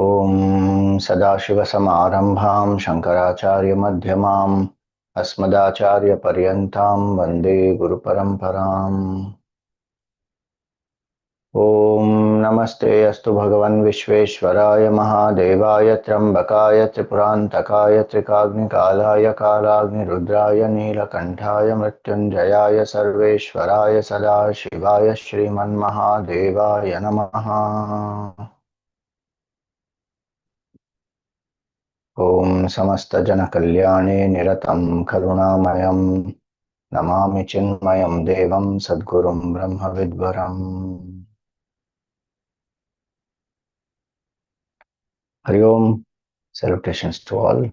ॐ सदाशिवसमारम्भां शङ्कराचार्यमध्यमाम् अस्मदाचार्यपर्यन्तां वन्दे गुरुपरम्पराम्। ॐ नमस्ते अस्तु भगवन् विश्वेश्वराय महादेवाय त्र्यम्बकाय त्रिपुरान्तकाय त्रिकाग्निकालाय कालाग्निरुद्राय नीलकण्ठाय मृत्युञ्जयाय सर्वेश्वराय सदाशिवाय श्रीमन्महादेवाय नमः। ॐ समस्तजनकल्याणे निरतं करुणामयं नमामि चिन्मयं देवं सद्गुरुं ब्रह्मविद्वरम्। Hari Om, salutations to all.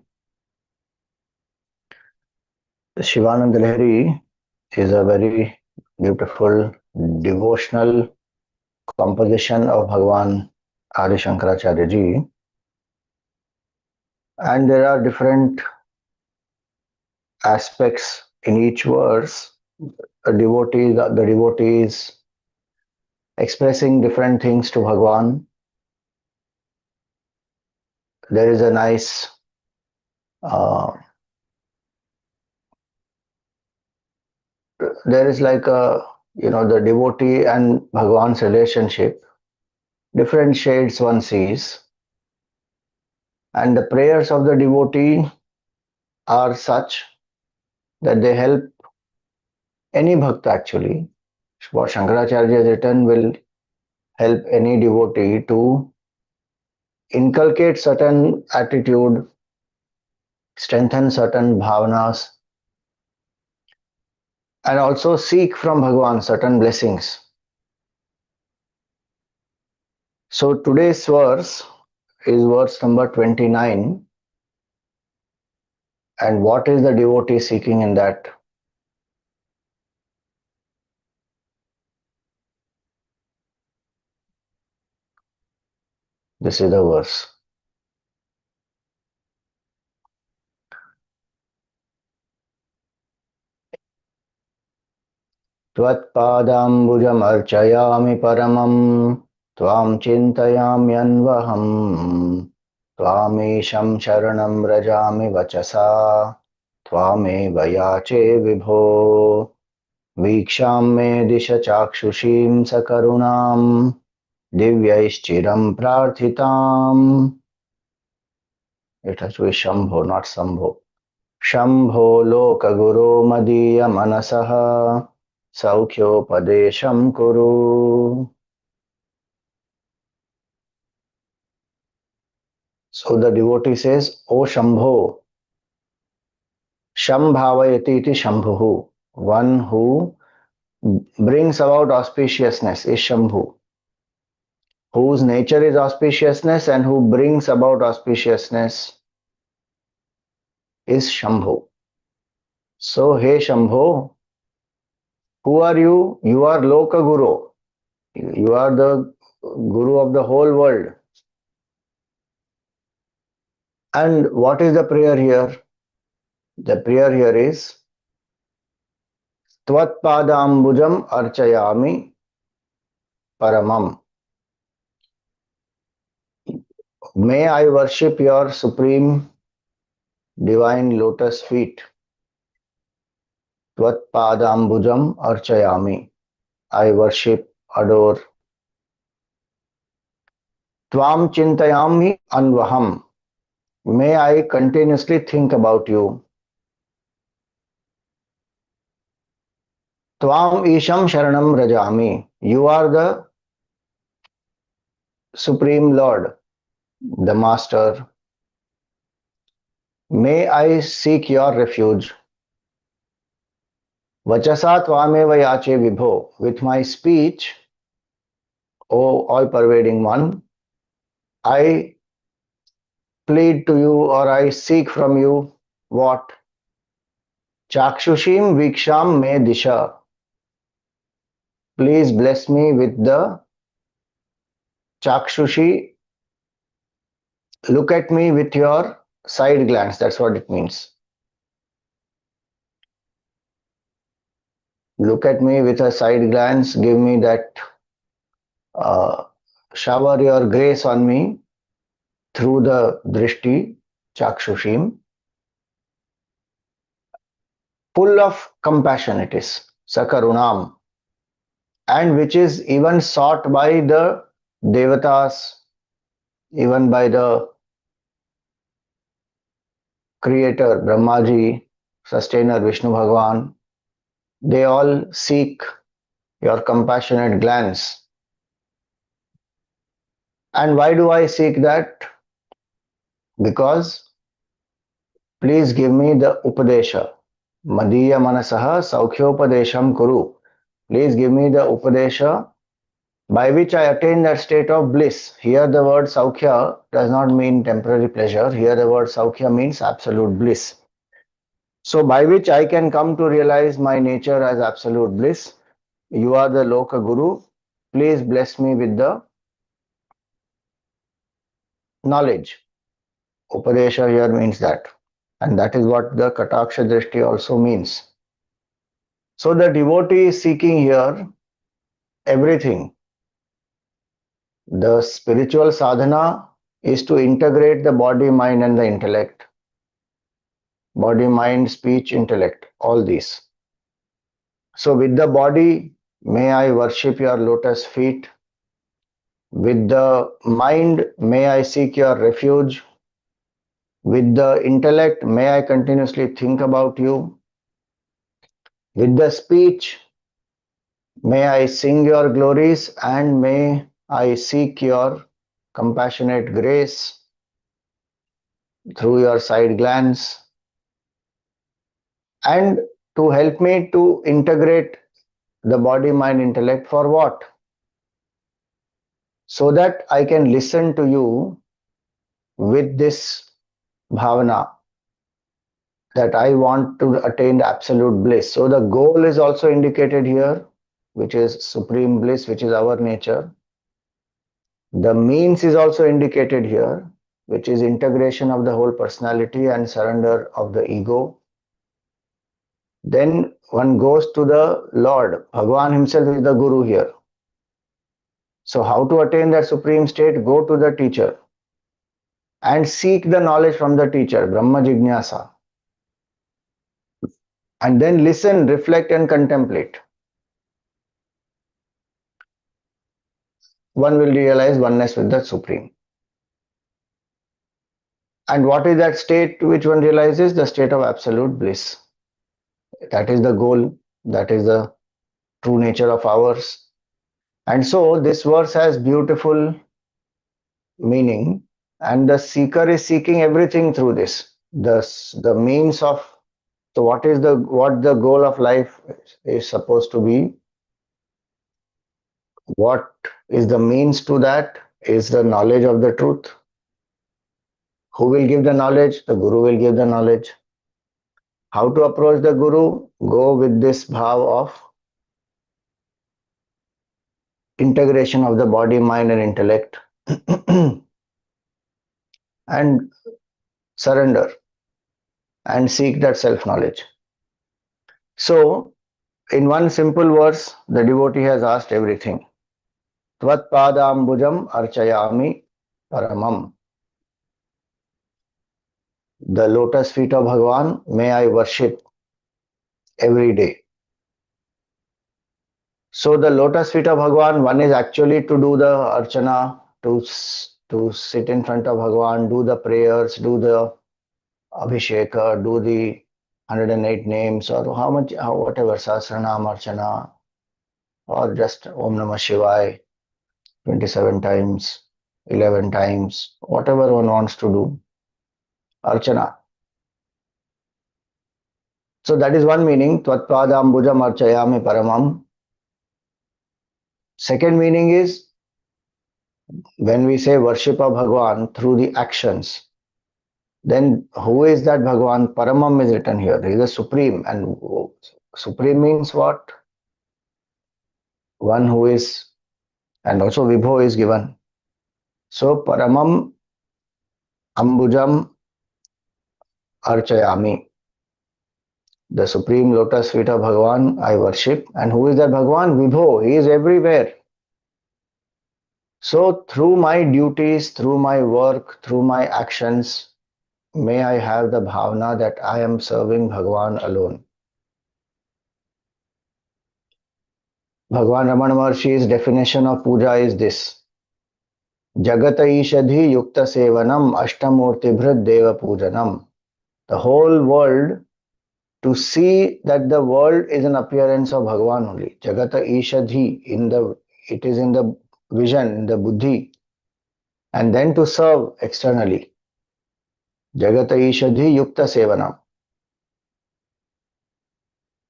The Shivananda Lahiri is a very beautiful devotional composition of Bhagavan Adi Shankaracharya ji, and there are different aspects in each verse. The devotees expressing different things to Bhagavan. There is a nice there is like a, the devotee and Bhagavan's relationship, different shades one sees, and the prayers of the devotee are such that they help any bhakta actually. What Shankaracharya has written will help any devotee to inculcate certain attitude, strengthen certain bhavanas, and also seek from Bhagavan certain blessings. So today's verse is verse number 29. And what is the devotee seeking in that? This is the verse. tvat-pādāmbujam arcayāmi paramam tvām cintayāmi anvahaṁ tvām īśaṁ śaraṇaṁ vrajāmi vacasā tvāmeva yāce vibho vikṣāṁ diśa cākṣuṣīṁ sakaruṇāṃ divyaiściraṁ prārthitāṁ. It has to be Shambho, not Sambho. Shambho lōka-guro madīya-mānasaḥ saukhyōpādēśaṁ kuru. So the devotee says, O Shambho, Shambhavayati iti Shambhuhu. One who brings about auspiciousness is Shambhu. Whose nature is auspiciousness and who brings about auspiciousness is Shambhu. So, hey Shambho, who are you? You are lōka-guro. You are the guru of the whole world. And what is the prayer here? The prayer here is tvat-pādāmbujam arcayāmi paramam. May I worship your supreme divine lotus feet. Tvat-pādāmbujam arcayāmi. I worship, adore. Tvām cintayāmi anvahaṁ. May I continuously think about you. Tvām īśaṁ śaraṇaṁ vrajāmi. You are the Supreme Lord, the Master. May I seek your refuge. Vacasā tvāmeva yāce vibho. With my speech, O all-pervading one, I plead to you or I seek from you what? cākṣuṣīṁ vikṣāṁ me diśa. Please bless me with the cākṣuṣī. Look at me with your side glance. That's what it means. Look at me with a side glance. Give me that, shower your grace on me. through the drishti, cākṣuṣīṁ, full of compassion it is, sakaruṇāṃ, and which is even sought by the devatas, even by the creator Brahmaji, sustainer Vishnu Bhagavan. They all seek your compassionate glance. And why do I seek that? Because please give me the upadesha. Madīya-mānasaḥ saukhyōpādēśaṁ kuru. Please give me the upadesha by which I attain that state of bliss. Here the word saukhya does not mean temporary pleasure. Here the word saukhya means absolute bliss. So by which I can come to realize my nature as absolute bliss. You are the lōka-guro. Please bless me with the knowledge. Upadesha here means that. And that is what the kataksha drishti also means. So the devotee is seeking here everything. The spiritual sadhana is to integrate the body, mind and the intellect. Body, mind, speech, intellect, all these. So with the body, may I worship your lotus feet. With the mind, may I seek your refuge. With the intellect, may I continuously think about you. With the speech, may I sing your glories and may I seek your compassionate grace through your side glance. And to help me to integrate the body, mind, intellect for what? So that I can listen to you with this bhavana that I want to attain absolute bliss. So the goal is also indicated here, which is supreme bliss, which is our nature. The means is also indicated here, which is integration of the whole personality and surrender of the ego. Then one goes to the Lord. Bhagavan himself is the Guru here. So how to attain that supreme state? Go to the teacher and seek the knowledge from the teacher, Brahma Jignasa. And then listen, reflect and contemplate. One will realize oneness with the Supreme. And what is that state which one realizes? The state of absolute bliss. That is the goal. That is the true nature of ours. And so this verse has beautiful meaning, and the seeker is seeking everything through this. The means of, so what the goal of life is supposed to be? What is the means to that? Is the knowledge of the truth. Who will give the knowledge? The Guru will give the knowledge. How to approach the Guru? Go with this bhav of integration of the body, mind and intellect and surrender and seek that self-knowledge. So, in one simple verse, the devotee has asked everything. Tvat-pādāmbujam arcayāmi paramam. The lotus feet of Bhagavan, may I worship every day. So the lotus feet of Bhagavan, one is actually to do the archana, to sit in front of Bhagavan, do the prayers, do the abhisheka, do the 108 names or whatever, śaraṇaṁ, archana, or just Om Namah Shivaya 27 times, 11 times, whatever one wants to do, archana. So that is one meaning, tvat-pādāmbujam arcayāmi paramam. Second meaning is, when we say worship of Bhagavan through the actions, then who is that Bhagavan? Paramam is written here. He is the supreme. And supreme means what? One who is, and also vibho is given. So paramam ambujam arcayāmi. The supreme lotus feet of Bhagavan I worship. And who is that Bhagavan? Vibho. He is everywhere. So through my duties, through my work, through my actions, may I have the bhavana that I am serving Bhagavan alone. Bhagavan Ramana Maharshi's definition of puja is this: Jagata Ishadhi Yukta Sevanam Ashtamurti Bhrid Deva Pujanam. The whole world, to see that the world is an appearance of Bhagavan only. Jagata Ishadhi, it is in the vision, in the buddhi, and then to serve externally. Jagata Ishadhi Yukta Sevanam.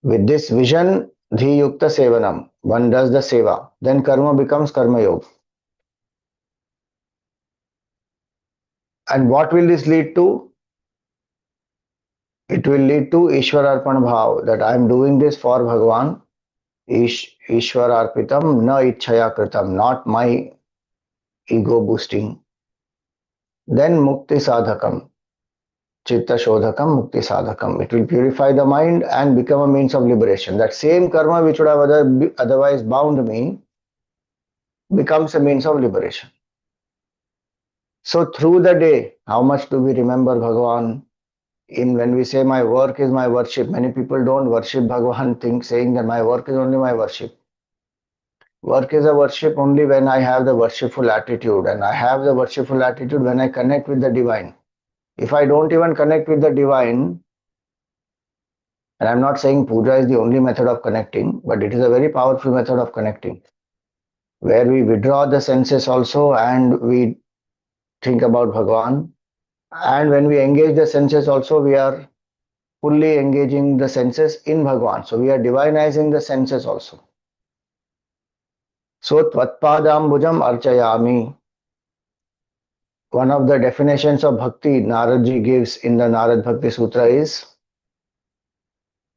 With this vision, Dhi Yukta Sevanam, one does the seva. Then karma becomes karma yoga. And what will this lead to? It will lead to Ishwararpan Bhav, that I am doing this for Bhagavan. Ishwararpitam na ichchaya kritam, not my ego boosting. Then Mukti Sadhakam, Chitta Shodhakam, Mukti Sadhakam. It will purify the mind and become a means of liberation. That same karma which would have otherwise bound me becomes a means of liberation. So through the day, how much do we remember Bhagavan? When we say my work is my worship, many people don't worship Bhagavan, saying that my work is only my worship. Work is a worship only when I have the worshipful attitude, and I have the worshipful attitude when I connect with the divine. If I don't even connect with the divine, and I'm not saying puja is the only method of connecting, but it is a very powerful method of connecting, where we withdraw the senses also and we think about Bhagavan. And when we engage the senses also, we are fully engaging the senses in Bhagavan. So we are divinizing the senses also. So tvat-pādāmbujam arcayāmi. One of the definitions of bhakti Naradji gives in the Narad Bhakti Sutra is,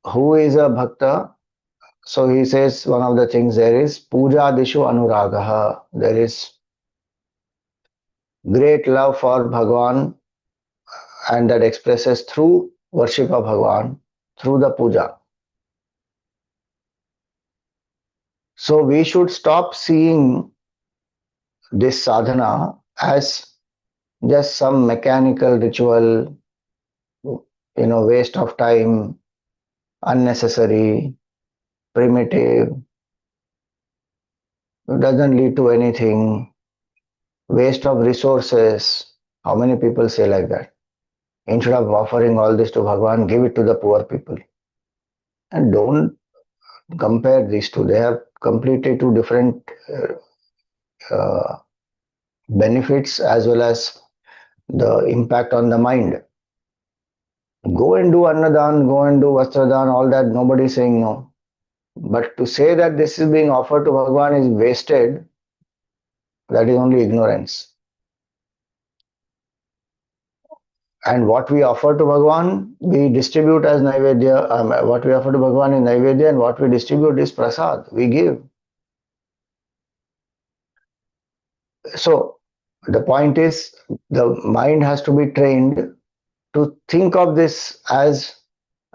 who is a bhakta? So he says one of the things there is puja dishu anuragaha. There is great love for Bhagavan, and that expresses through worship of Bhagavan, through the puja. So we should stop seeing this sadhana as just some mechanical ritual, waste of time, unnecessary, primitive, doesn't lead to anything, waste of resources. How many people say like that? Instead of offering all this to Bhagavan, give it to the poor people. And don't compare these two. They have completely two different benefits as well as the impact on the mind. Go and do annadan, go and do vastradan, all that, nobody is saying no. But to say that this is being offered to Bhagavan is wasted, that is only ignorance. And what we offer to Bhagavan, we distribute as Naivedya. What we offer to Bhagavan is Naivedya, and what we distribute is Prasad. We give. So the point is, the mind has to be trained to think of this as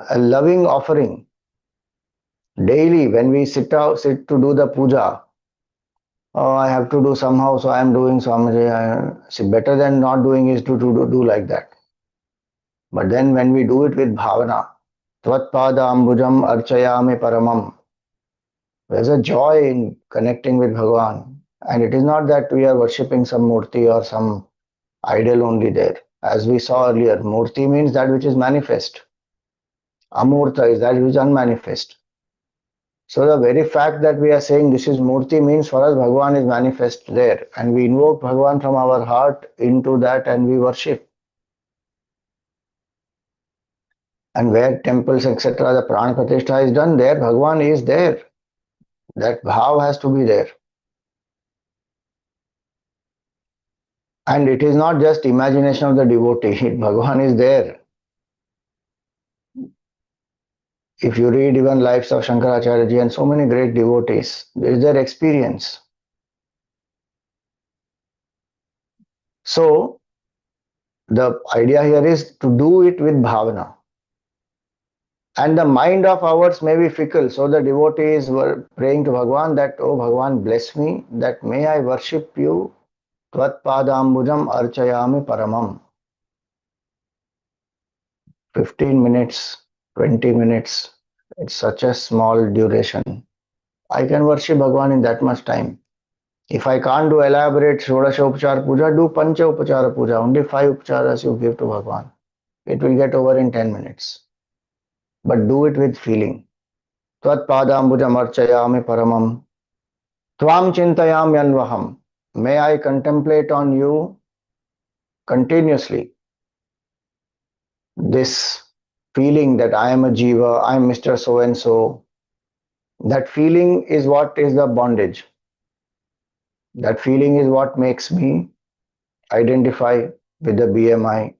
a loving offering. Daily, when we sit to do the puja, oh, I have to do somehow, so I am doing so. See, better than not doing is to do like that. But then when we do it with bhavana, tvat-pādāmbujam arcayāmi paramam, there's a joy in connecting with Bhagavan. And it is not that we are worshipping some murti or some idol only there. As we saw earlier, murti means that which is manifest. Amurta is that which is unmanifest. So the very fact that we are saying this is murti means for us Bhagavan is manifest there, and we invoke Bhagavan from our heart into that and we worship. And where temples etc. the prana pratishtha is done, there Bhagavan is there. That bhav has to be there. And it is not just imagination of the devotee, Bhagavan is there. If you read even lives of Shankaracharya ji and so many great devotees, there is their experience. So the idea here is to do it with bhavana. And the mind of ours may be fickle. So the devotees were praying to Bhagavan that, oh Bhagavan, bless me, that may I worship you, tvat-pādāmbujam arcayāmi paramam. 15 minutes, 20 minutes, it's such a small duration. I can worship Bhagavan in that much time. If I can't do elaborate Shodashopachara Puja, do Pancha Upachara Puja. Only 5 upacharas you give to Bhagavan. It will get over in 10 minutes. But do it with feeling. tvat-pādāmbujam arcayāmi paramam. tvām cintayāmi anvahaṁ. May I contemplate on you continuously. This feeling that I am a Jiva, I am Mr. So and so. That feeling is what is the bondage. That feeling is what makes me identify with the BMI,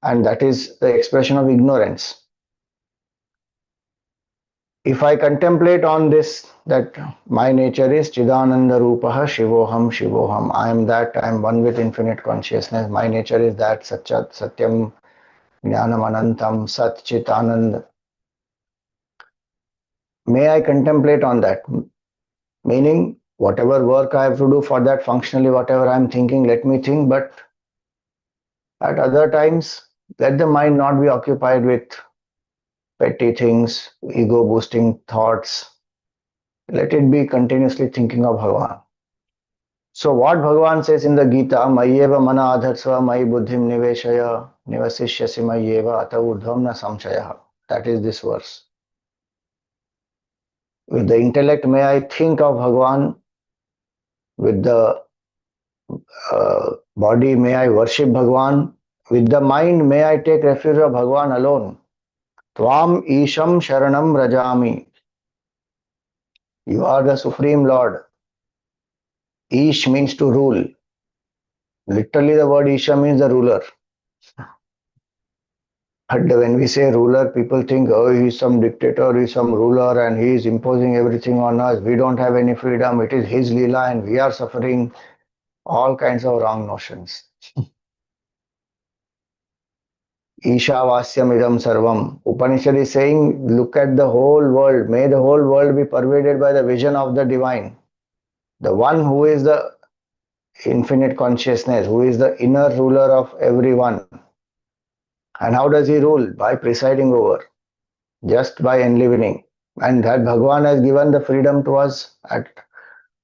and that is the expression of ignorance. If I contemplate on this, that my nature is Chidananda Rupaha Shivoham Shivoham, I am that, I am one with infinite consciousness, my nature is that, Satchat Satyam Dhyanam Anantam Sat Chit Anand. May I contemplate on that, meaning whatever work I have to do for that, functionally whatever I am thinking, let me think, but at other times let the mind not be occupied with petty things, ego boosting thoughts. Let it be continuously thinking of Bhagavan. So what Bhagavan says in the Gita, Mayyeva mana adharsva mayi buddhim niveshaya nivasishyasi mayyeva ata urdhvam na samshayah. That is this verse. With the intellect may I think of Bhagavan, with the body may I worship Bhagavan, with the mind may I take refuge of Bhagavan alone. Tvām īśaṁ śaraṇaṁ vrajāmi. You are the Supreme Lord. Īśa means to rule. Literally the word īśa means the ruler. But when we say ruler, people think, oh, he is some dictator, he is some ruler and he is imposing everything on us. We don't have any freedom. It is his lila and we are suffering. All kinds of wrong notions. Īśāvasyam idam sarvam. Upanishad is saying, look at the whole world. May the whole world be pervaded by the vision of the divine. The one who is the infinite consciousness, who is the inner ruler of everyone. And how does he rule? By presiding over, just by enlivening. And that Bhagavan has given the freedom to us at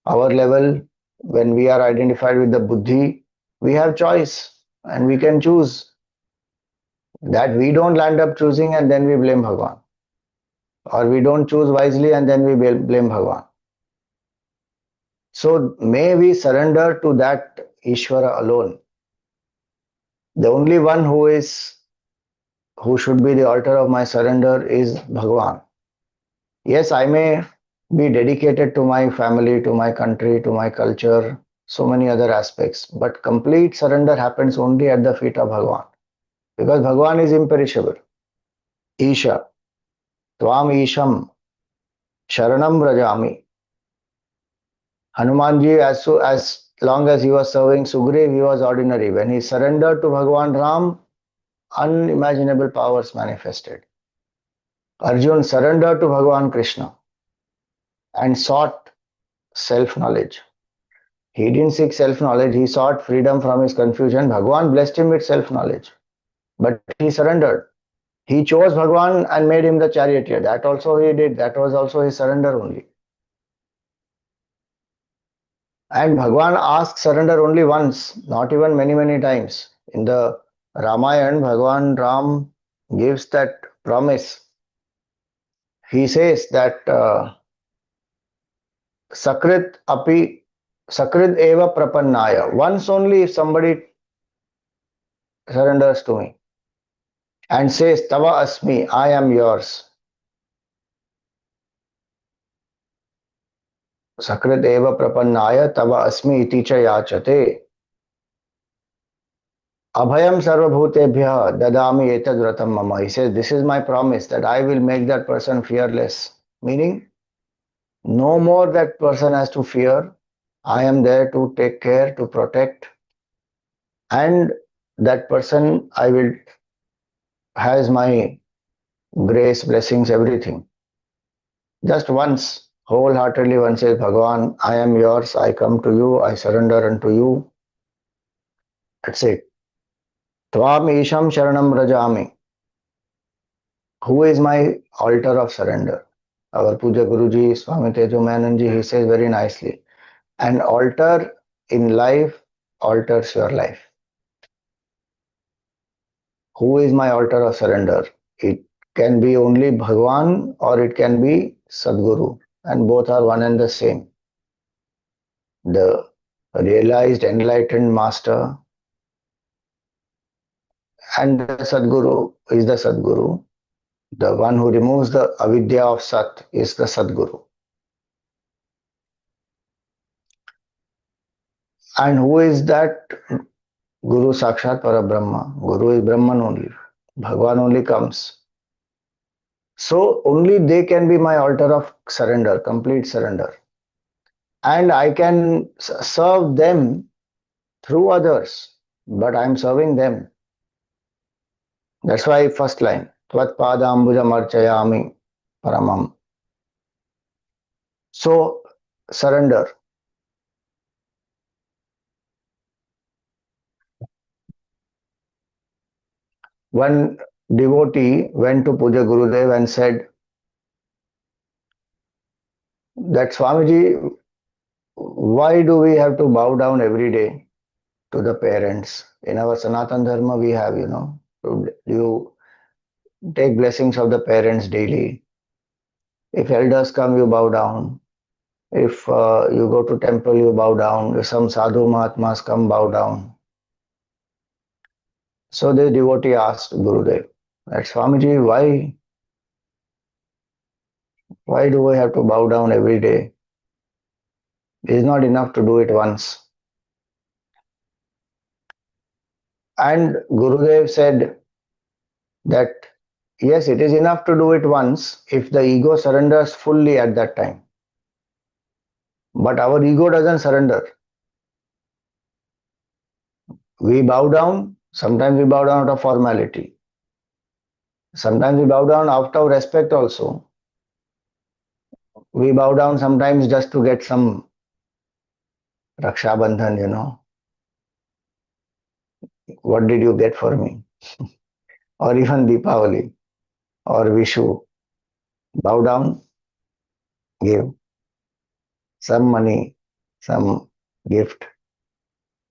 our level. When we are identified with the buddhi, we have choice and we can choose. That we don't land up choosing and then we blame Bhagavan. Or we don't choose wisely and then we blame Bhagavan. So may we surrender to that Ishvara alone. The only one who should be the altar of my surrender is Bhagavan. Yes, I may be dedicated to my family, to my country, to my culture, so many other aspects, but complete surrender happens only at the feet of Bhagavan. Because Bhagavan is imperishable. Īśa, tvām īśaṁ, śaraṇaṁ vrajāmi. Hanumanji, as long as he was serving Sugriv, he was ordinary. When he surrendered to Bhagavan Ram, unimaginable powers manifested. Arjun surrendered to Bhagavan Krishna and sought self-knowledge. He didn't seek self-knowledge, he sought freedom from his confusion. Bhagavan blessed him with self-knowledge. But he surrendered. He chose Bhagavan and made him the charioteer. That also he did. That was also his surrender only. And Bhagavan asked surrender only once, not even many times. In the Ramayana, Bhagavan Ram gives that promise. He says that Sakrit eva prapannaya. Once only if somebody surrenders to me and says, Tava asmi, I am yours. Sakrit eva prapannaya tava asmi iti cha yācate. Abhayam sarvabhutebhya dadami etad vratam mama. He says, this is my promise that I will make that person fearless. Meaning, no more that person has to fear. I am there to take care, to protect. And that person has my grace, blessings, everything. Just once, wholeheartedly one says, Bhagavan, I am yours, I come to you, I surrender unto you. That's it. Tvām īśaṁ śaraṇaṁ vrajāmi. Who is my altar of surrender? Our Puja Guruji, Swami Tejomayananji, he says very nicely, an altar in life alters your life. Who is my altar of surrender? It can be only Bhagavan or it can be Sadguru, and both are one and the same. The realized, enlightened master and the Sadguru is the Sadguru. The one who removes the avidya of Sat is the Sadguru. And who is that Guru? Sakshat Parabrahma. Guru is Brahman only. Bhagavan only comes. So only they can be my altar of surrender, complete surrender. And I can serve them through others, but I am serving them. That's why first line, tvat-pādāmbujam arcayāmi paramam. So surrender. One devotee went to Puja Gurudev and said that Swamiji, why do we have to bow down every day to the parents? In our Sanatan Dharma, we have, you take blessings of the parents daily. If elders come, you bow down. If you go to temple, you bow down. If some sadhu mahatmas come, bow down. So the devotee asked Gurudev, that Swamiji, why do we have to bow down every day? It is not enough to do it once. And Gurudev said that yes, it is enough to do it once if the ego surrenders fully at that time. But our ego doesn't surrender. We bow down, sometimes we bow down out of formality. Sometimes we bow down out of respect also. We bow down sometimes just to get some Raksha Bandhan, What did you get for me? Or even Deepavali or Vishu. Bow down, give some money, some gift.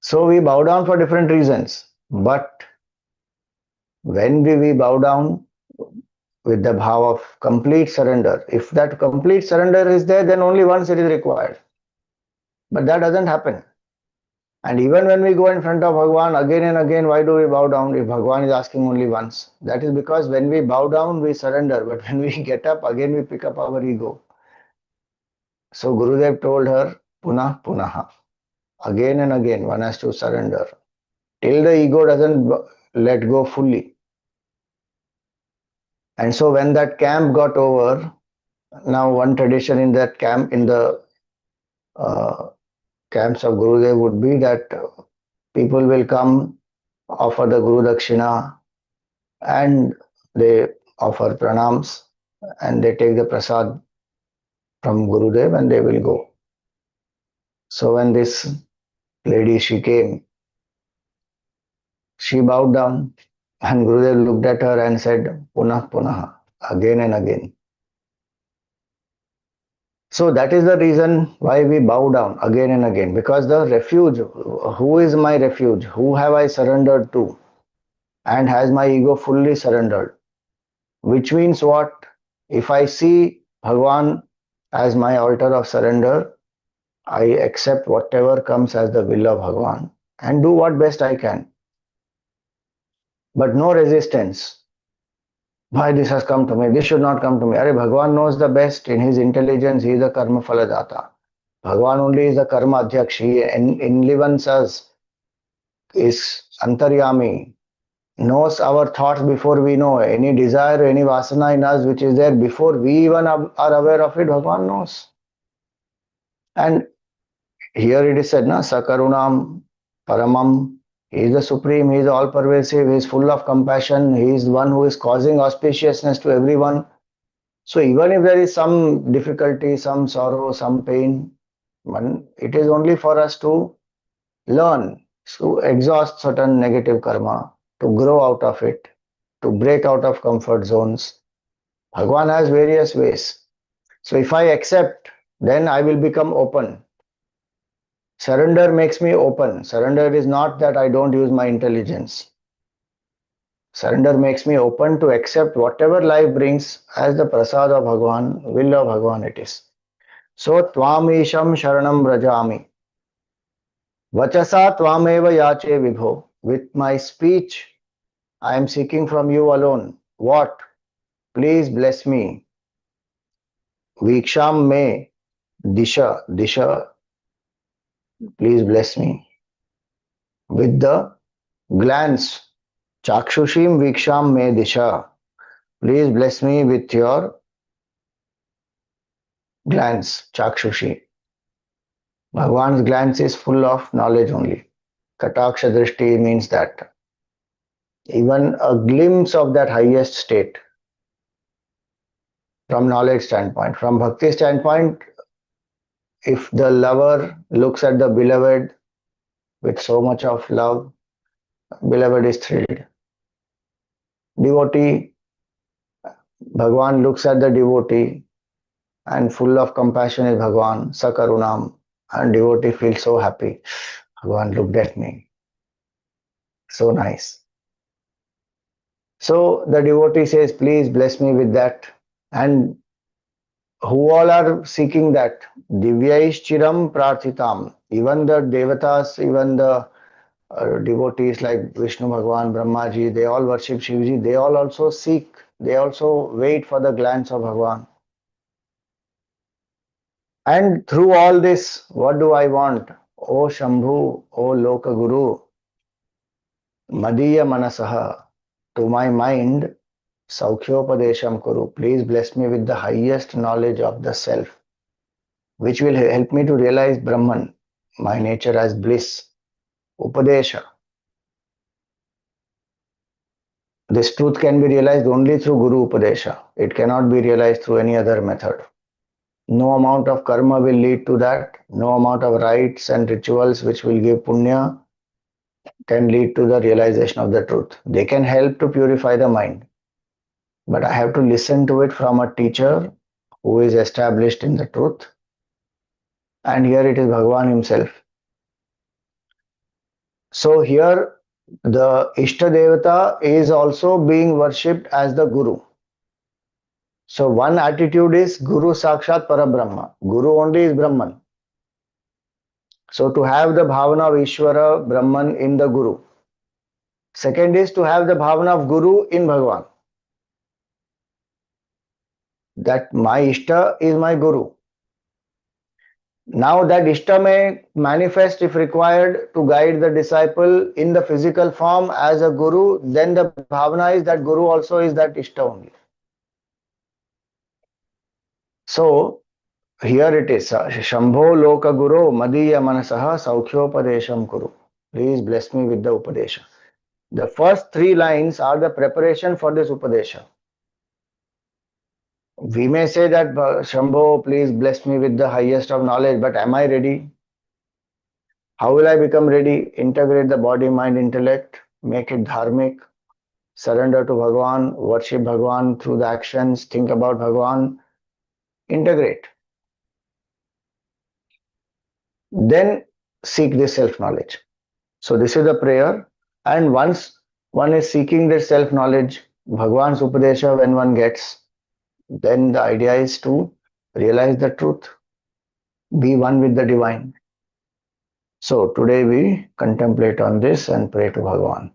So we bow down for different reasons. But when we bow down with the bhav of complete surrender, if that complete surrender is there, then only once it is required. But that doesn't happen. And even when we go in front of Bhagavan again and again, why do we bow down if Bhagavan is asking only once? That is because when we bow down, we surrender. But when we get up, again we pick up our ego. So Gurudev told her, Punah Punaha. Again and again, one has to surrender. Till the ego doesn't let go fully. And so when that camp got over, now one tradition in that camp, in the camps of Gurudev would be that people will come, offer the Guru Dakshina, and they offer pranams, and they take the prasad from Gurudev and they will go. So when this lady, she came, she bowed down and Gurudev looked at her and said, Punah Punaha, again and again. So that is the reason why we bow down again and again, because the refuge, who is my refuge? Who have I surrendered to? And has my ego fully surrendered? Which means what? If I see Bhagavan as my altar of surrender, I accept whatever comes as the will of Bhagavan and do what best I can. But no resistance. Why this has come to me? This should not come to me. Bhagavan knows the best. In his intelligence, he is the karma phaladata. Bhagavan only is the karma adhyaksh. He enlivens us, is antaryami, knows our thoughts before we know. Any desire, any vasana in us which is there before we even are aware of it, Bhagavan knows. And here it is said, na, sakaruṇāṃ, paramam, He is the supreme, he is all pervasive, he is full of compassion, he is the one who is causing auspiciousness to everyone. So even if there is some difficulty, some sorrow, some pain, it is only for us to learn, to exhaust certain negative karma, to grow out of it, to break out of comfort zones. Bhagwan has various ways. So if I accept, then I will become open. Surrender makes me open. Surrender is not that I don't use my intelligence. Surrender makes me open to accept whatever life brings as the prasad of Bhagwan, will of Bhagwan it is. So tvām īśaṁ śaraṇaṁ vrajāmi. Vacasā tvāmeva yāce vibho. With my speech, I am seeking from you alone. What? Please bless me. Vikṣāṁ me diśa. Please bless me. With the glance. cākṣuṣīṁ vikṣāṁ me diśa. Please bless me with your glance, cākṣuṣī. Bhagwan's glance is full of knowledge only. Kataksha drishti means that. Even a glimpse of that highest state from knowledge standpoint. From bhakti standpoint, if the lover looks at the beloved with so much of love, beloved is thrilled. Devotee, Bhagwan looks at the devotee and full of compassion is Bhagwan, sakaruṇāṃ, and devotee feels so happy. Bhagwan looked at me. So nice. So the devotee says, please bless me with that. And who all are seeking that? Divyaiściraṁ prārthitāṁ. Even the devatas, even the devotees like Vishnu Bhagwan, Brahmaji, they all worship Shivji. They all also seek, they also wait for the glance of Bhagwan. And through all this, what do I want? O Sambhu, O lōka-guro, madīya-mānasaḥ, to my mind, saukhyōpādēśaṁ kuru. Please bless me with the highest knowledge of the self, which will help me to realize Brahman, my nature as bliss. Upadesha. This truth can be realized only through Guru Upadesha. It cannot be realized through any other method. No amount of karma will lead to that. No amount of rites and rituals which will give punya can lead to the realization of the truth. They can help to purify the mind. But I have to listen to it from a teacher who is established in the truth. And here it is Bhagwan himself. So here the Ishta Devata is also being worshipped as the Guru. So one attitude is Guru Sakshat Parabrahma. Guru only is Brahman. So to have the bhavana of Ishvara, Brahman in the Guru. Second is to have the bhavana of Guru in Bhagwan. That my Ishta is my Guru. Now that Ishta may manifest if required to guide the disciple in the physical form as a Guru, then the bhavana is that Guru also is that Ishta only. So here it is, Shambho lōka-guro madīya-mānasaḥ saukhyōpādēśaṁ kuru. Please bless me with the Upadesha. The first three lines are the preparation for this Upadesha. We may say that Shambho, please bless me with the highest of knowledge, but am I ready? How will I become ready? Integrate the body, mind, intellect, make it dharmic, surrender to Bhagwan, worship Bhagwan through the actions, think about Bhagwan, integrate. Then seek this self-knowledge. So this is the prayer. And once one is seeking this self-knowledge, Bhagwan's Upadesha when one gets, then the idea is to realize the truth, be one with the divine. So today we contemplate on this and pray to Bhagwan.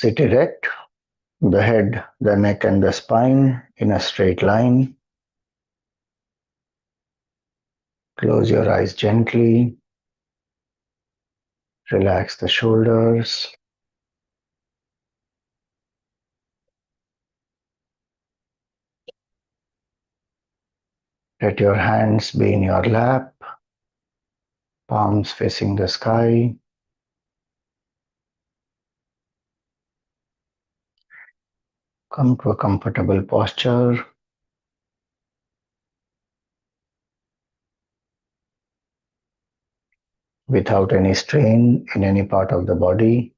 Sit erect, the head, the neck and the spine in a straight line. Close your eyes gently. Relax the shoulders. Let your hands be in your lap, palms facing the sky. Come to a comfortable posture. Without any strain in any part of the body.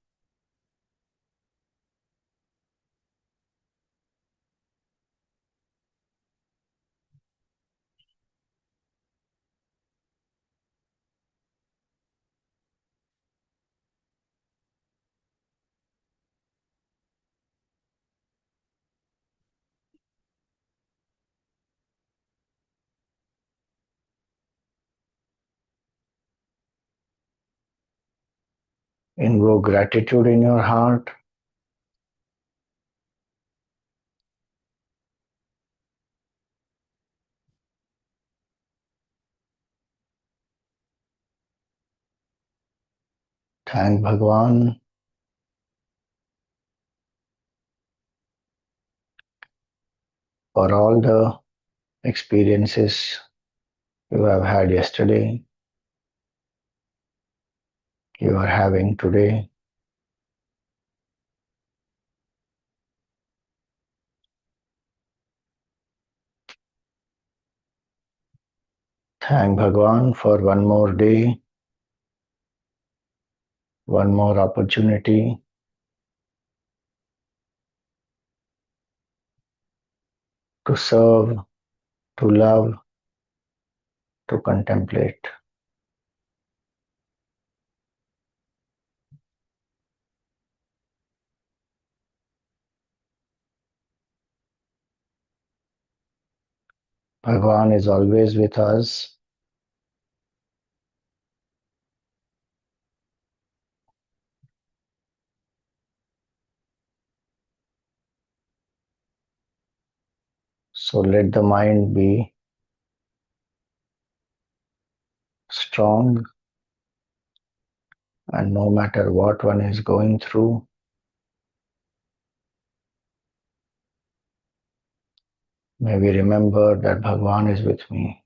Invoke gratitude in your heart. Thank Bhagwan for all the experiences you have had yesterday, you are having today. Thank Bhagwan for one more day, one more opportunity to serve, to love, to contemplate. Bhagwan is always with us. So let the mind be strong, and no matter what one is going through, may we remember that Bhagwan is with me.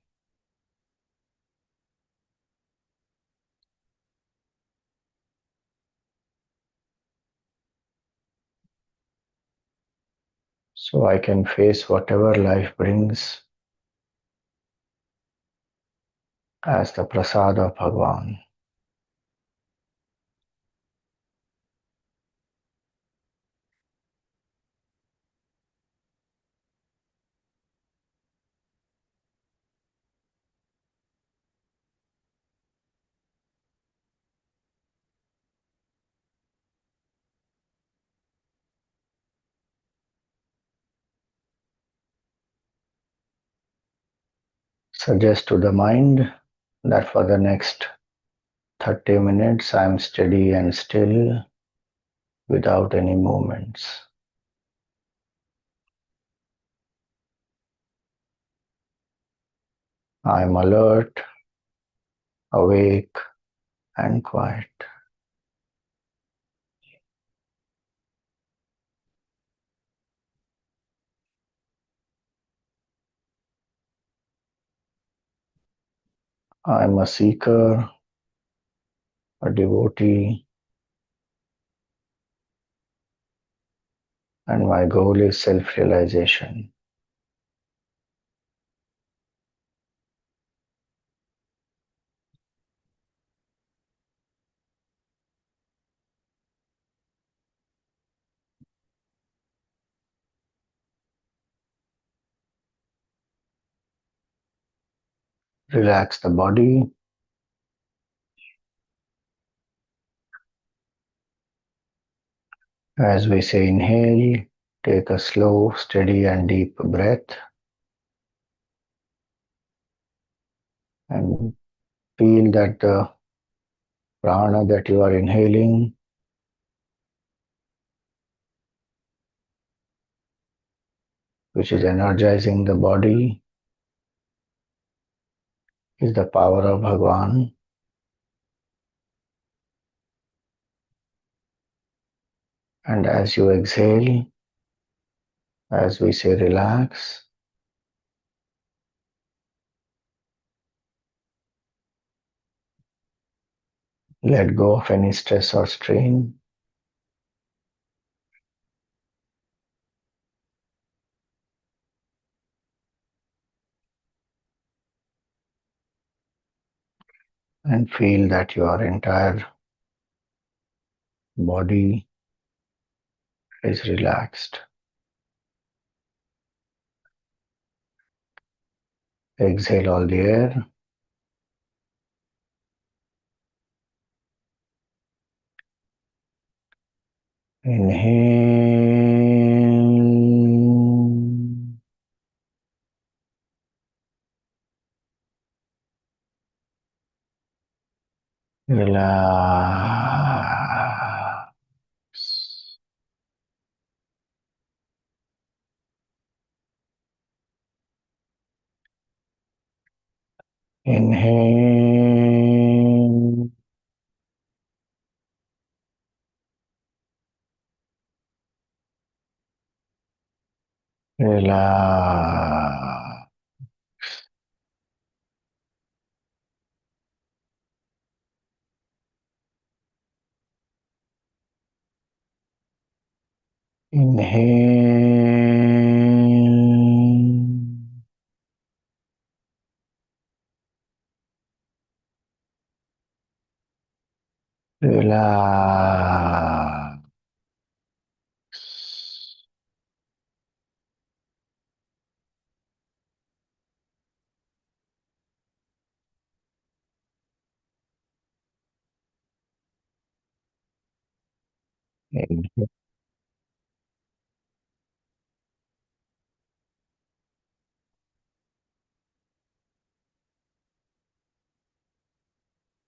So I can face whatever life brings as the prasad of Bhagwan. Suggest to the mind that for the next 30 minutes I am steady and still without any movements. I am alert, awake and quiet. I am a seeker, a devotee, and my goal is self-realization. Relax the body. As we say inhale, take a slow, steady and deep breath and feel that the prana that you are inhaling which is energizing the body, is the power of Bhagavan. And as you exhale, as we say relax, let go of any stress or strain. And feel that your entire body is relaxed. Exhale all the air. Inhale. Relax. Inhale. Relax. Inhale. Relax. Inhale.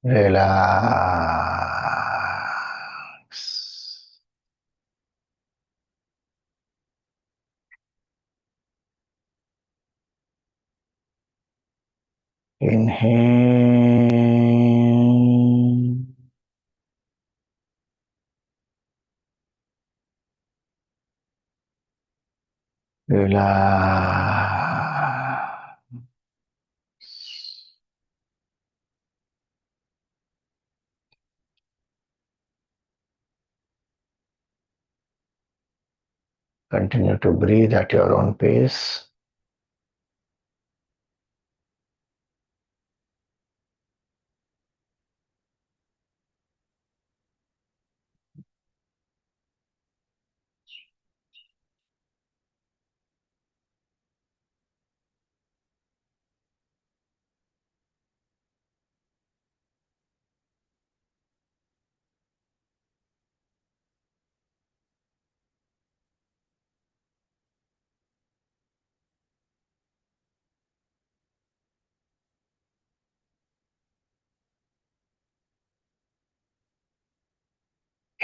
Relax. Inhale. Relax. Continue to breathe at your own pace.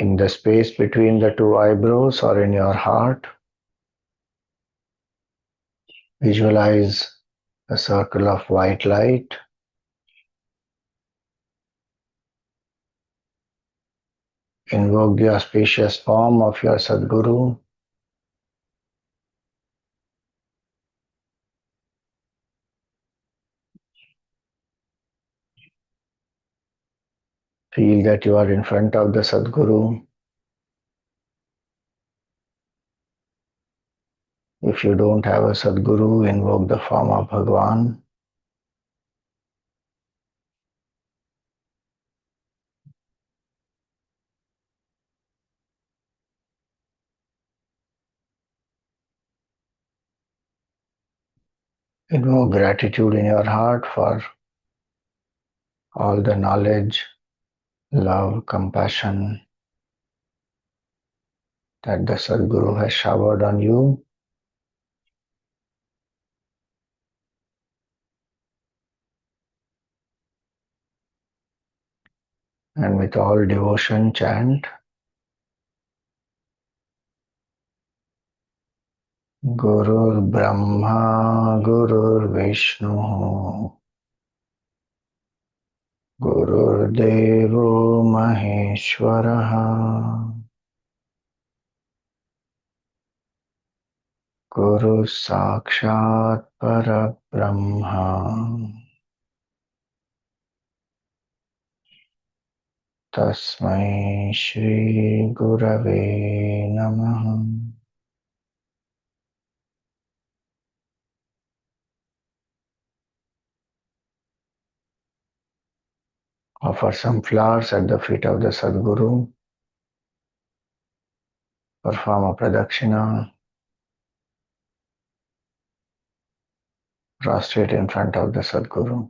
In the space between the two eyebrows or in your heart, visualize a circle of white light. Invoke the auspicious form of your Sadguru. Feel that you are in front of the Sadguru. If you don't have a Sadguru, invoke the form of Bhagavan. Invoke gratitude in your heart for all the knowledge, love, compassion that the Sadguru has showered on you. And with all devotion chant, Gurur Brahma, Gurur Vishnu, Gurur Devo Maheshwaraha, Guru Sakshat Parabrahma, Tasmai Shri Gurave Namaha. Offer some flowers at the feet of the Sadguru. Perform a pradakshina. Prostrate in front of the Sadguru.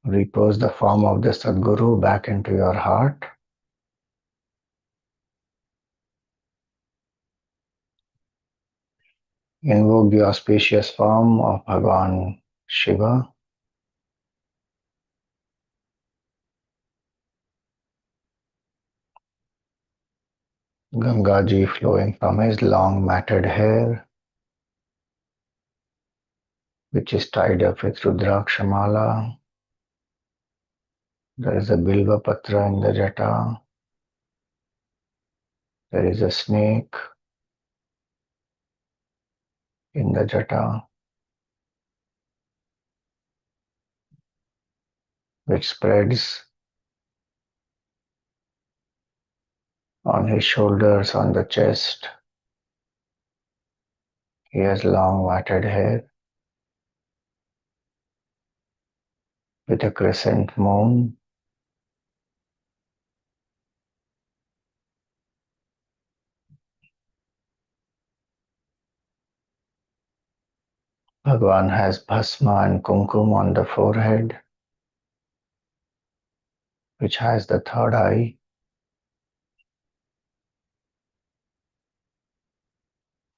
Repose the form of the Sadguru back into your heart. Invoke the auspicious form of Bhagavan Shiva. Gangaji flowing from his long matted hair, which is tied up with Rudrakshamala. There is a Bilva Patra in the jata. There is a snake in the jata, which spreads on his shoulders, on the chest. He has long matted hair with a crescent moon. Bhagavan has bhasma and kumkum on the forehead, which has the third eye.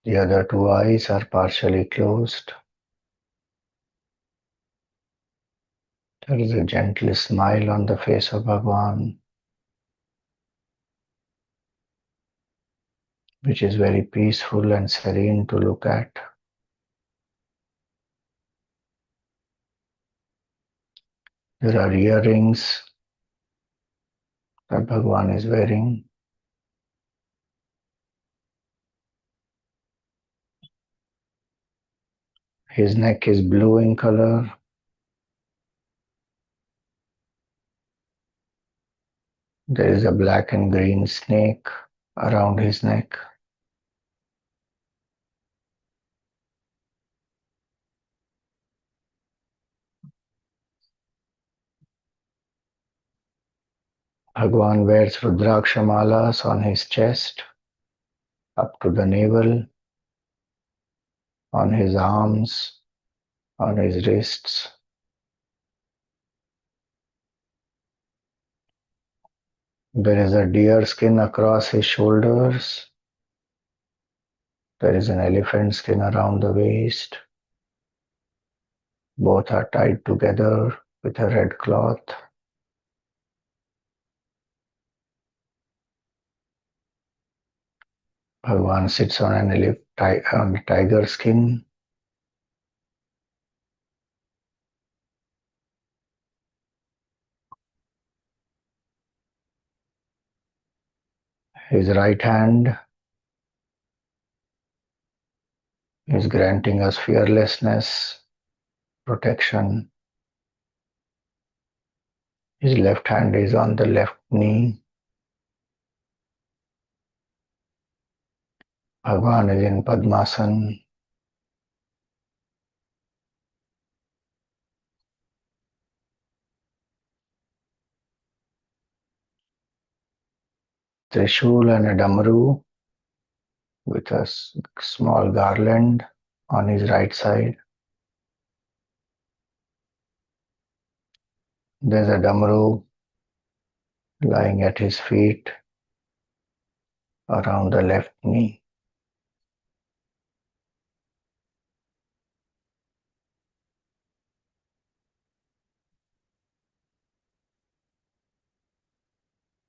The other two eyes are partially closed. There is a gentle smile on the face of Bhagavan, which is very peaceful and serene to look at. There are earrings that Bhagavan is wearing. His neck is blue in color. There is a black and green snake around his neck. Bhagavan wears Rudraksha-malas on his chest, up to the navel, on his arms, on his wrists. There is a deer skin across his shoulders. There is an elephant skin around the waist. Both are tied together with a red cloth. Bhagavan sits on a tiger skin. His right hand is granting us fearlessness, protection. His left hand is on the left knee. Bhagavan is in Padmasana. Trishul and a damaru with a small garland on his right side. There's a damaru lying at his feet around the left knee.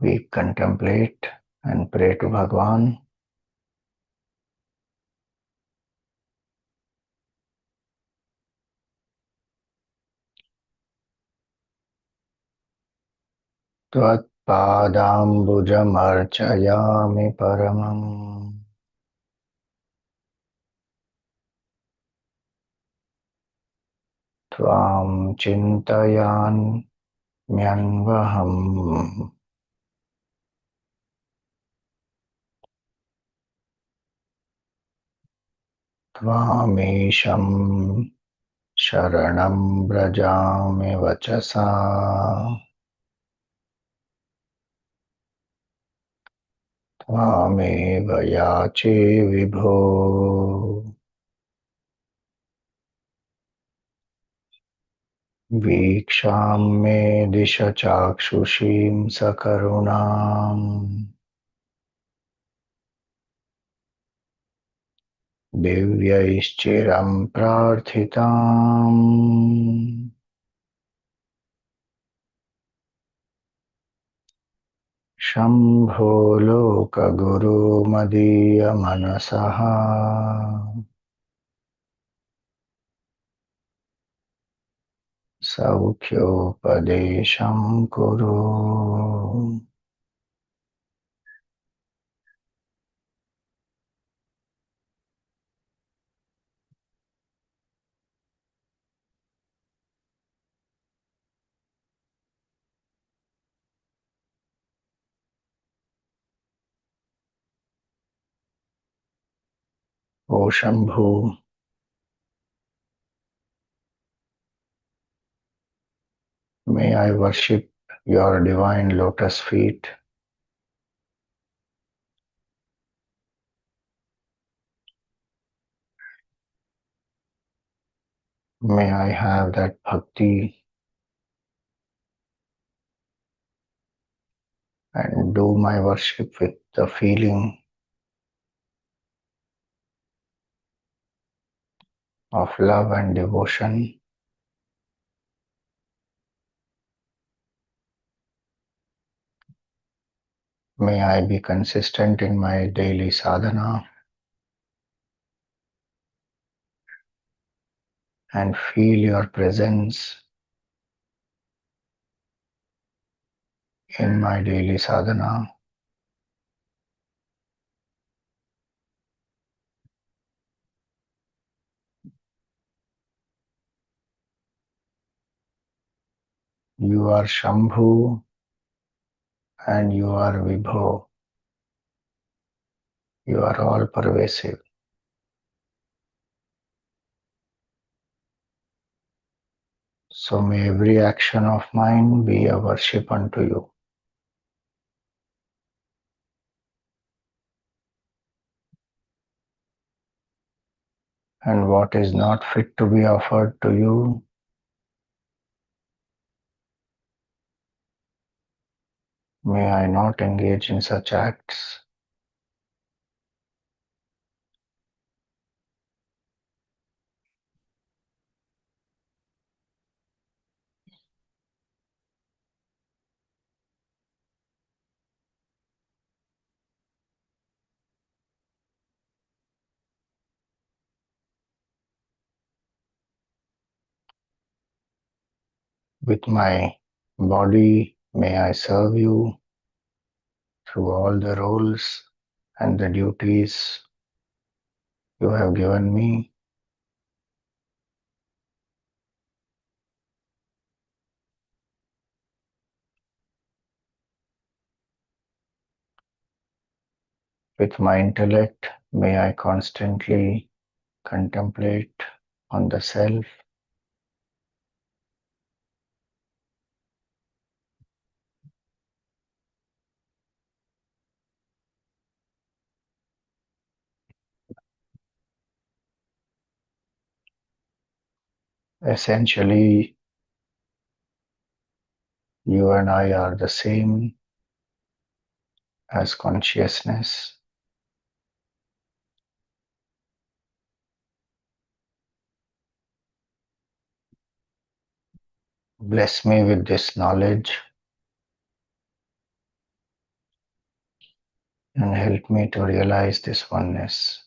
we contemplate and pray to Bhagwan. Tvat-pādāmbujam arcayāmi paramam. Tvām cintayāmi anvahaṁ. Tvām īśaṁ śaraṇaṁ vrajāmi vacasā. Tvāmeva yāce vibho. vikṣāṁ me diśa cākṣuṣīṁ sakaruṇāṃ. divyaiściraṁ prārthitāṁ. Sambho lōka-guro madīya-mānasaḥ. saukhyōpādēśaṁ kuru. O Sambhu, may I worship your divine lotus feet. May I have that bhakti and do my worship with the feeling of love and devotion. May I be consistent in my daily sadhana and feel your presence in my daily sadhana. You are Shambhu and you are vibho. You are all pervasive. So may every action of mine be a worship unto you. And what is not fit to be offered to you, may I not engage in such acts. With my body, may I serve you through all the roles and the duties you have given me. With my intellect, may I constantly contemplate on the self. Essentially, you and I are the same as consciousness. Bless me with this knowledge and help me to realize this oneness.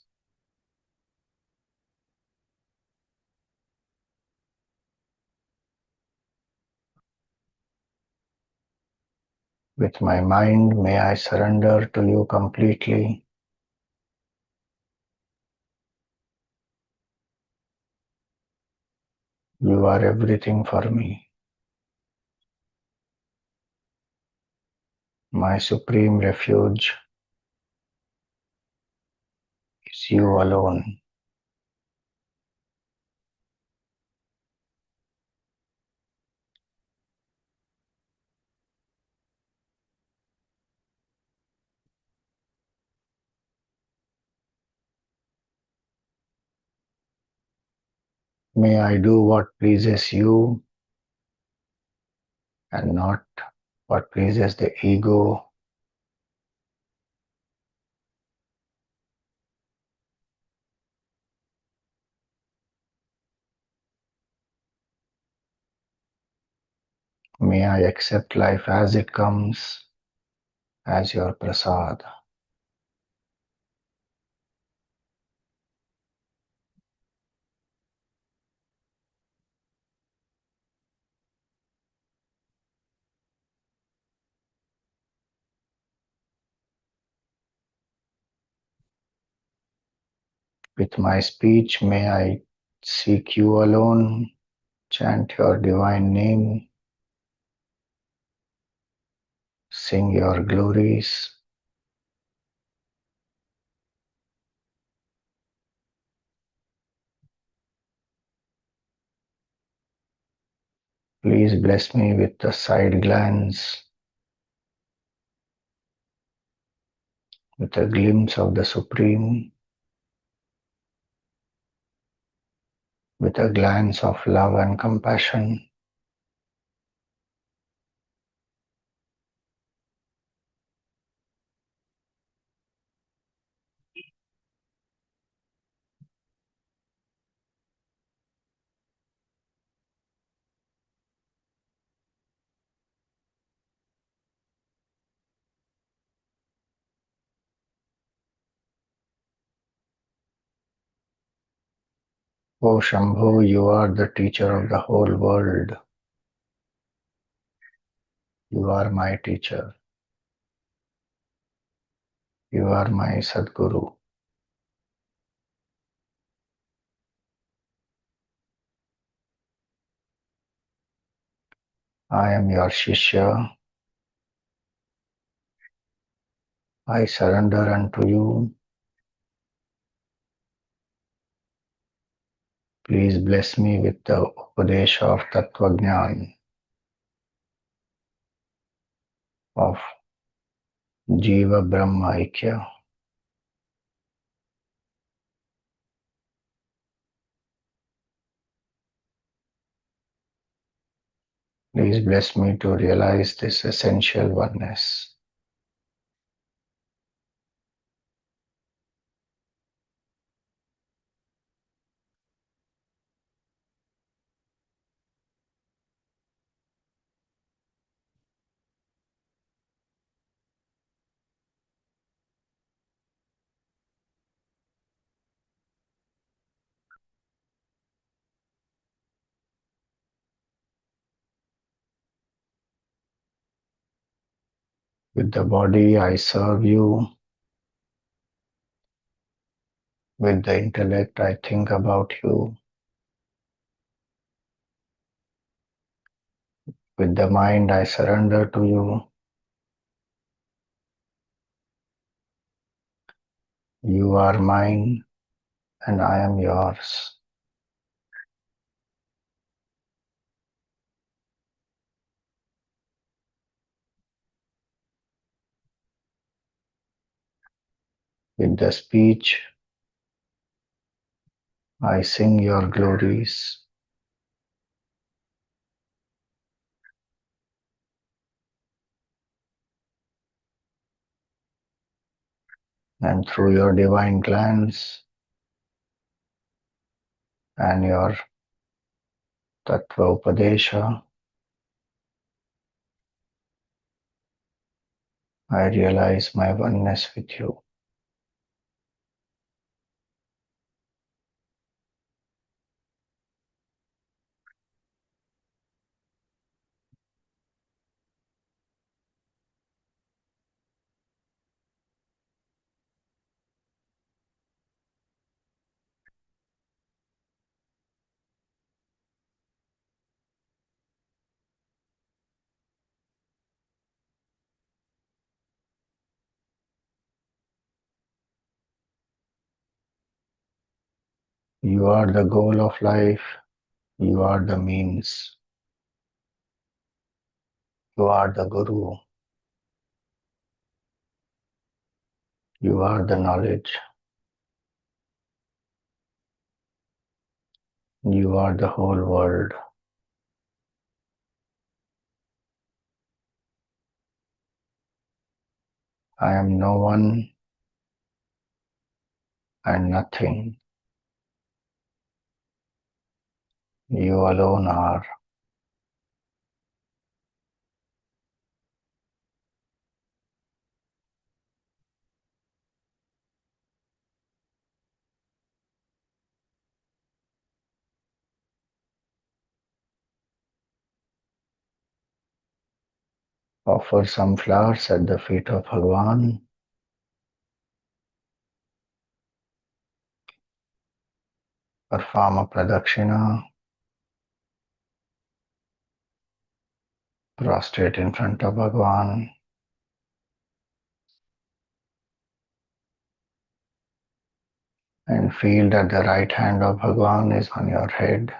With my mind, may I surrender to you completely. You are everything for me. My supreme refuge is you alone. May I do what pleases you and not what pleases the ego. May I accept life as it comes, as your prasad. With my speech, may I seek you alone, chant your divine name, sing your glories. Please bless me with the side glance, with a glimpse of the Supreme, with a glance of love and compassion. O Shambhu, you are the teacher of the whole world. You are my teacher. You are my Sadguru. I am your Shishya. I surrender unto you. Please bless me with the Upadesha of Tattvajnān, of Jiva Brahma Aikya. Please bless me to realize this essential oneness. With the body, I serve you. With the intellect, I think about you. With the mind, I surrender to you. You are mine, and I am yours. With the speech, I sing your glories. And through your divine glance and your tattva upadesha, I realize my oneness with you. You are the goal of life. You are the means. You are the guru. You are the knowledge. You are the whole world. I am no one and nothing. You alone are. Offer some flowers at the feet of Bhagavan. Perform a pradakshina. Prostrate in front of Bhagavan. And feel that the right hand of Bhagavan is on your head.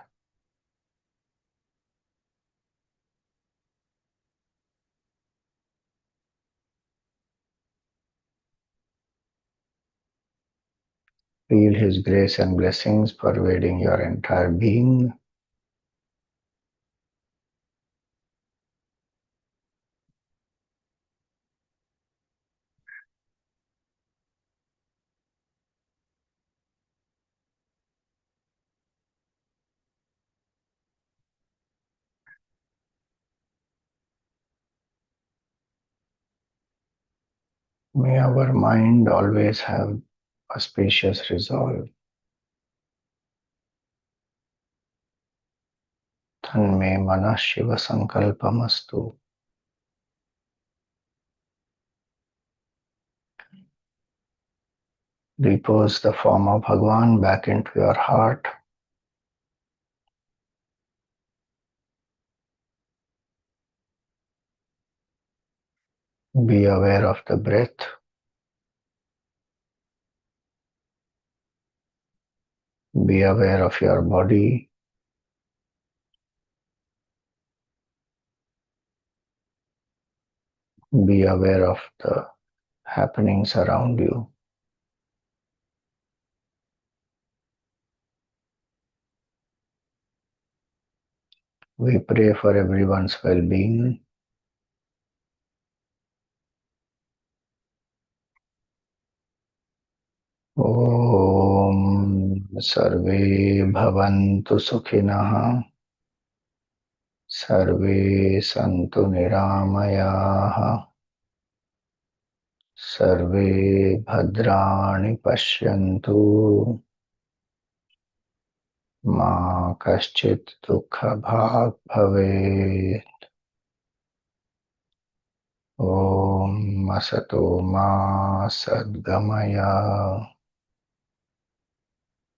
Feel His grace and blessings pervading your entire being. May our mind always have a spacious resolve. Tanme mana Shiva sankalpamastu. Repose the form of Bhagavan back into your heart. Be aware of the breath. Be aware of your body. Be aware of the happenings around you. We pray for everyone's well-being. Om Sarve Bhavantu Sukhinah. Sarve Santu Niramayaha. Sarve Bhadrani Pashyantu. Ma Kaschit Dukha Bhag Bhavet. Om Asato Ma Sadgamaya.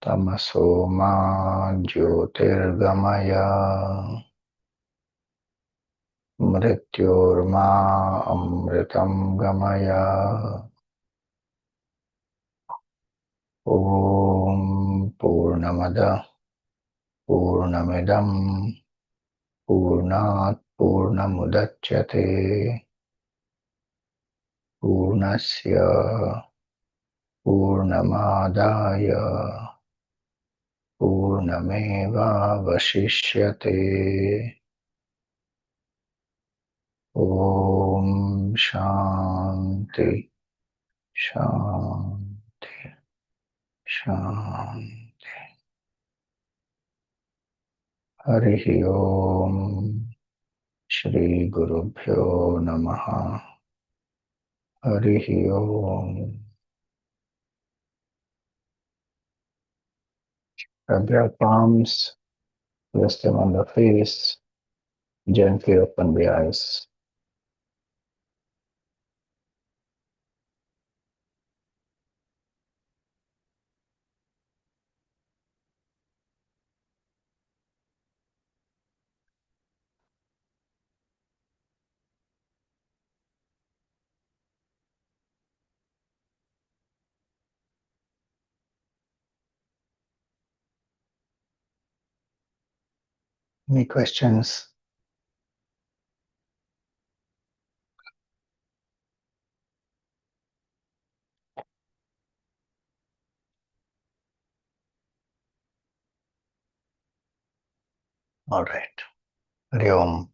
Tamaso Ma Jyotirgamaya. Mrityorma Amritam Gamaya. Om Purnamada Purnamidam Purnat Purnamudachyate Purnasya Purnamadaya Purnameva Vashishyate. Om Shanti Shanti Shanti. Harihi Om. Shri Gurubhyo Namaha. Harihi Om. Rub your palms, rest them on the face, gently open the eyes. Any questions? All right. Hari Om.